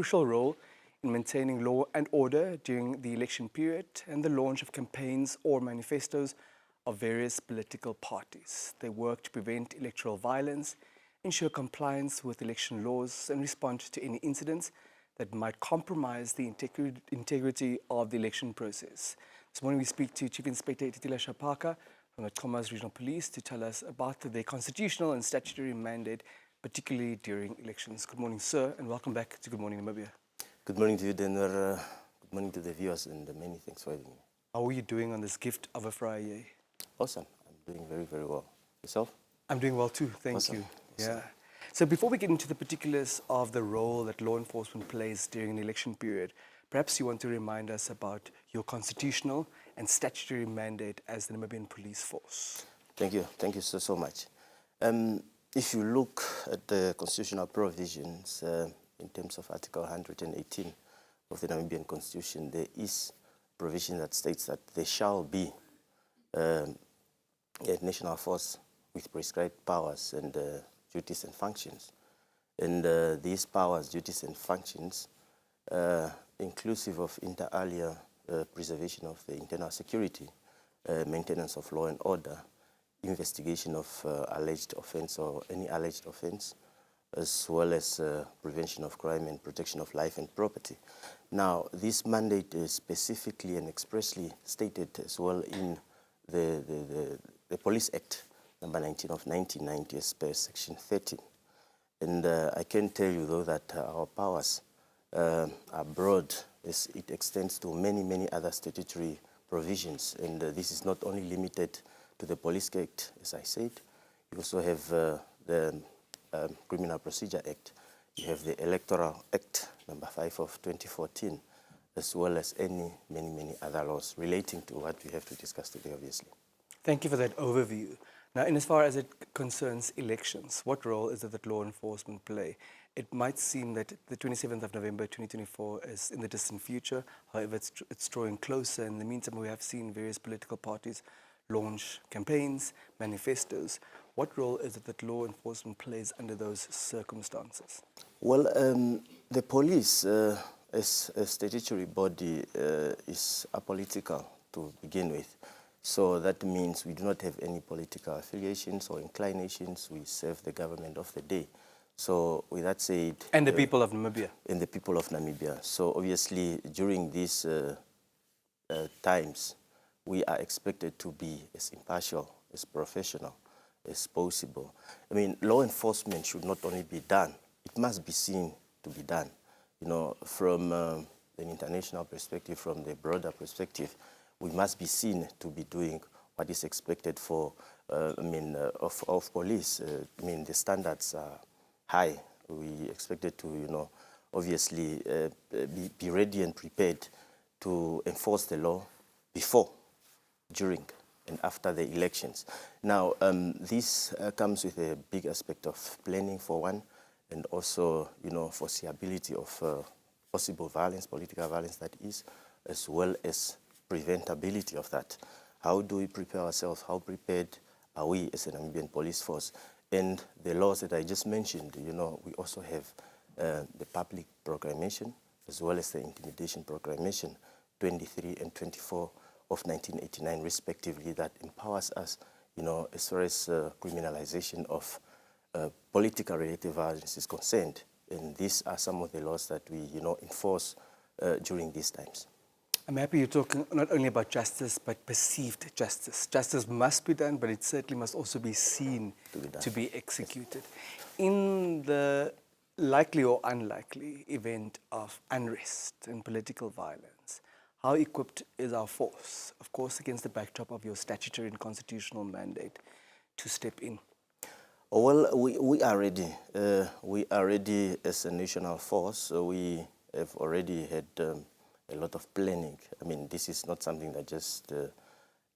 crucial role in maintaining law and order during the election period and the launch of campaigns or manifestos of various political parties. They work to prevent electoral violence, ensure compliance with election laws, and respond to any incidents that might compromise the integrity of the election process. This morning we speak to Chief Inspector Itetila Shapaka from the Khomas Regional Police to tell us about their constitutional and statutory mandate, particularly during elections. Good morning, sir, and welcome back to Good Morning Namibia. Good morning to you, Denver. Good morning to the viewers, and many thanks for having me. How are you doing on this gift of a Friday? Awesome. I'm doing very, very well. Yourself? I'm doing well too, thank Awesome. you. Awesome. Yeah. So before we get into the particulars of the role that law enforcement plays during an election period, perhaps you want to remind us about your constitutional and statutory mandate as the Namibian Police Force. Thank you. Thank you so much. If you look at the constitutional provisions in terms of Article 118 of the Namibian Constitution, there is provision that states that there shall be a national force with prescribed powers and duties and functions. And these powers, duties and functions, inclusive of inter alia preservation of the internal security, maintenance of law and order, investigation of alleged offense or any alleged offense, as well as prevention of crime and protection of life and property. Now, this mandate is specifically and expressly stated as well in the Police Act, number 19 of 1990, as per section 13. And I can tell you, though, that our powers are broad as it extends to many other statutory provisions. And this is not only limited to the Police Act, as I said. You also have the Criminal Procedure Act. You have the Electoral Act, number 5 of 2014, as well as many other laws relating to what we have to discuss today, obviously. Thank you for that overview. Now, in as far as it concerns elections, what role is it that law enforcement play? It might seem that the 27th of November 2024 is in the distant future. However, it's drawing closer. In the meantime, we have seen various political parties launch campaigns, manifestos. What role is it that law enforcement plays under those circumstances? Well, the police, as a statutory body, is apolitical to begin with. So that means we do not have any political affiliations or inclinations. We serve the government of the day. So with that said... And the people of Namibia. And the people of Namibia. So obviously during these times, we are expected to be as impartial, as professional as possible. I mean, law enforcement should not only be done, it must be seen to be done. You know, from an international perspective, from the broader perspective, we must be seen to be doing what is expected for, of police. I mean, the standards are high. We expected to, you know, obviously be ready and prepared to enforce the law before, during, and after the elections. Now, this comes with a big aspect of planning, for one, and also, you know, foreseeability of possible violence, political violence that is, as well as preventability of that. How do we prepare ourselves? How prepared are we as a Namibian police force? And the laws that I just mentioned, you know, we also have the public proclamation as well as the intimidation proclamation 23 and 24 of 1989 respectively, that empowers us, you know, as far as criminalization of political related violence is concerned. And these are some of the laws that we, you know, enforce during these times. I'm happy you're talking not only about justice, but perceived justice. Justice must be done, but it certainly must also be seen to be executed. In the likely or unlikely event of unrest and political violence, how equipped is our force, of course, against the backdrop of your statutory and constitutional mandate, to step in? Well, we are ready. We are ready as a national force. So we have already had a lot of planning. I mean, this is not something that just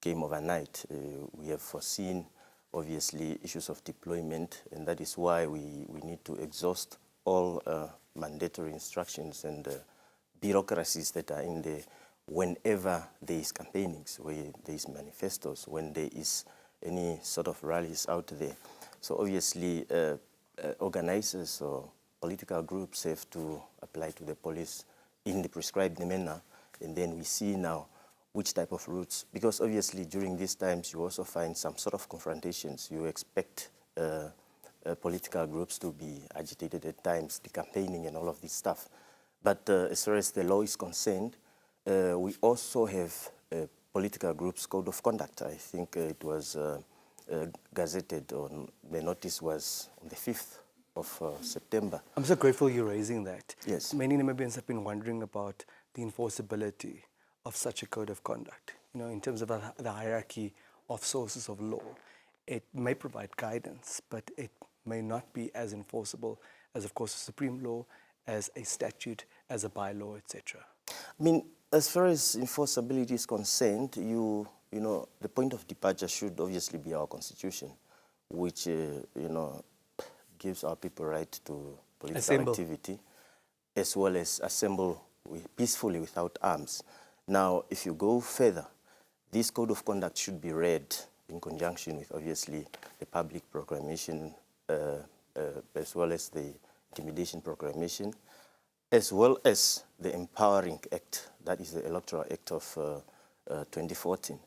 came overnight. We have foreseen, obviously, issues of deployment, and that is why we need to exhaust all mandatory instructions and bureaucracies that are in there whenever there is campaignings, where there is manifestos, when there is any sort of rallies out there. So obviously, organizers or political groups have to apply to the police in the prescribed manner, and then we see now which type of routes, because obviously during these times you also find some sort of confrontations. You expect political groups to be agitated at times, the campaigning and all of this stuff. But as far as the law is concerned, we also have a political groups code of conduct. I think it was gazetted on, the notice was on the 5th of September. I'm so grateful you're raising that. Yes. Many Namibians have been wondering about the enforceability of such a code of conduct. You know, in terms of the hierarchy of sources of law, it may provide guidance, but it may not be as enforceable as, of course, a supreme law, as a statute, as a bylaw, etc. I mean, as far as enforceability is concerned, you know, the point of departure should obviously be our constitution, which, you know, gives our people right to political activity, as well as assemble peacefully without arms. Now, if you go further, this code of conduct should be read in conjunction with, obviously, the public proclamation, as well as the intimidation proclamation, as well as the empowering act, that is the Electoral Act of 2014.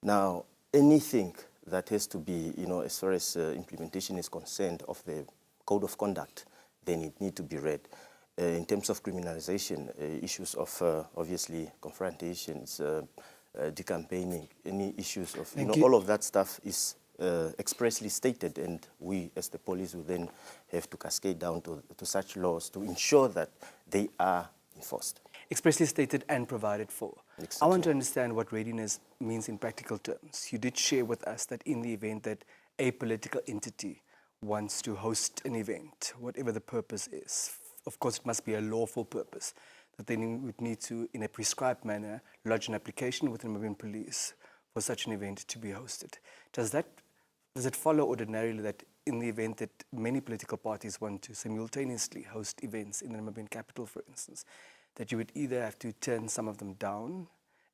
Now, anything that has to be, you know, as far as implementation is concerned of the code of conduct, then it needs to be read. In terms of criminalization, issues of, obviously, confrontations, decampaigning, any issues of, you know, all of that stuff is expressly stated, and we as the police will then have to cascade down to such laws to ensure that they are enforced. Expressly stated and provided for. Exactly. I want to understand what readiness means in practical terms. You did share with us that in the event that a political entity wants to host an event, whatever the purpose is, of course it must be a lawful purpose, that they would need to, in a prescribed manner, lodge an application with the Namibian Police for such an event to be hosted. Does it follow ordinarily that in the event that many political parties want to simultaneously host events in the Namibian capital, for instance, that you would either have to turn some of them down,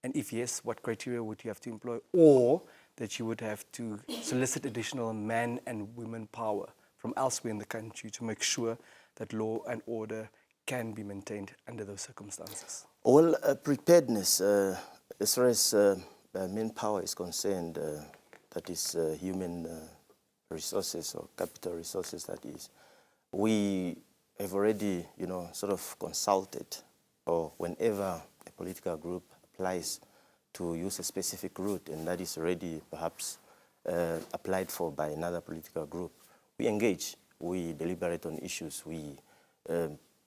and if yes, what criteria would you have to employ, or that you would have to solicit additional man and women power from elsewhere in the country to make sure that law and order can be maintained under those circumstances? Well, preparedness, as far as manpower is concerned, that is human resources or capital resources, that is, we have already, you know, sort of consulted, or whenever a political group applies to use a specific route, and that is already perhaps applied for by another political group, we engage, we deliberate on issues, we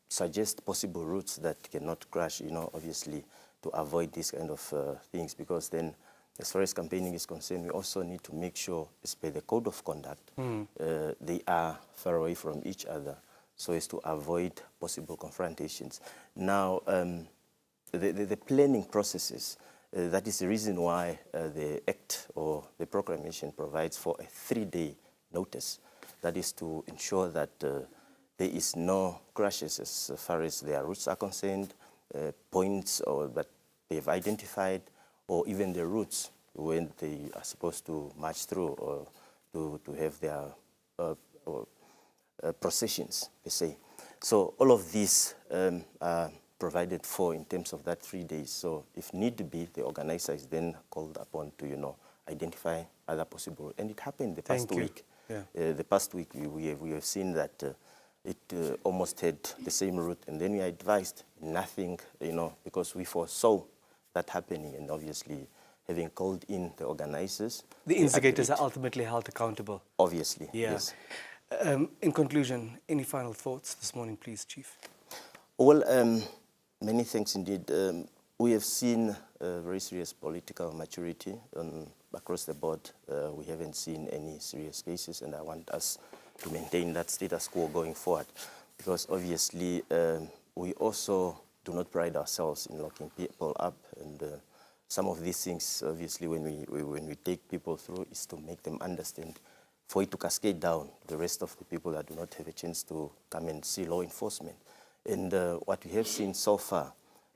suggest possible routes that cannot crash, you know, obviously, to avoid these kind of things, because then, as far as campaigning is concerned, we also need to make sure, as per the code of conduct, they are far away from each other, so as to avoid possible confrontations. Now, the planning processes, that is the reason why the Act or the proclamation provides for a 3-day notice. That is to ensure that there is no crashes as far as their routes are concerned, points or that they've identified, or even the routes when they are supposed to march through or to have their processions, per se. So all of these are provided for in terms of that 3 days. So if need to be, the organizer is then called upon to, you know, identify other possible. And it happened the past week. Yeah. The past week we have seen that it almost had the same route, and then we advised nothing, you know, because we foresaw that happening, and obviously having called in the organizers. The instigators are ultimately held accountable. Obviously, yeah. Yes. In conclusion, any final thoughts this morning, please, Chief? Well, many thanks indeed. We have seen very serious political maturity across the board. We haven't seen any serious cases, and I want us to maintain that status quo going forward, because obviously we also do not pride ourselves in locking people up, and some of these things, obviously, when we take people through, is to make them understand, for it to cascade down the rest of the people that do not have a chance to come and see law enforcement. And what we have seen so far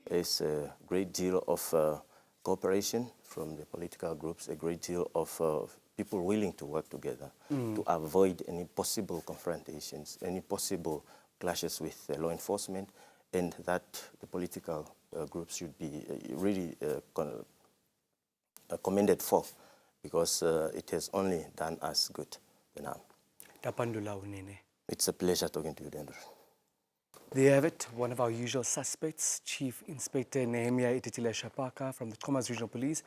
is a great deal of cooperation from the political groups, a great deal of people willing to work together to avoid any possible confrontations, any possible clashes with law enforcement, and that the political groups should be really commended for, because it has only done us good. It's a pleasure talking to you, Dendro. There you have it, one of our usual suspects, Chief Inspector Itetila Shapaka from the Khomas Regional Police.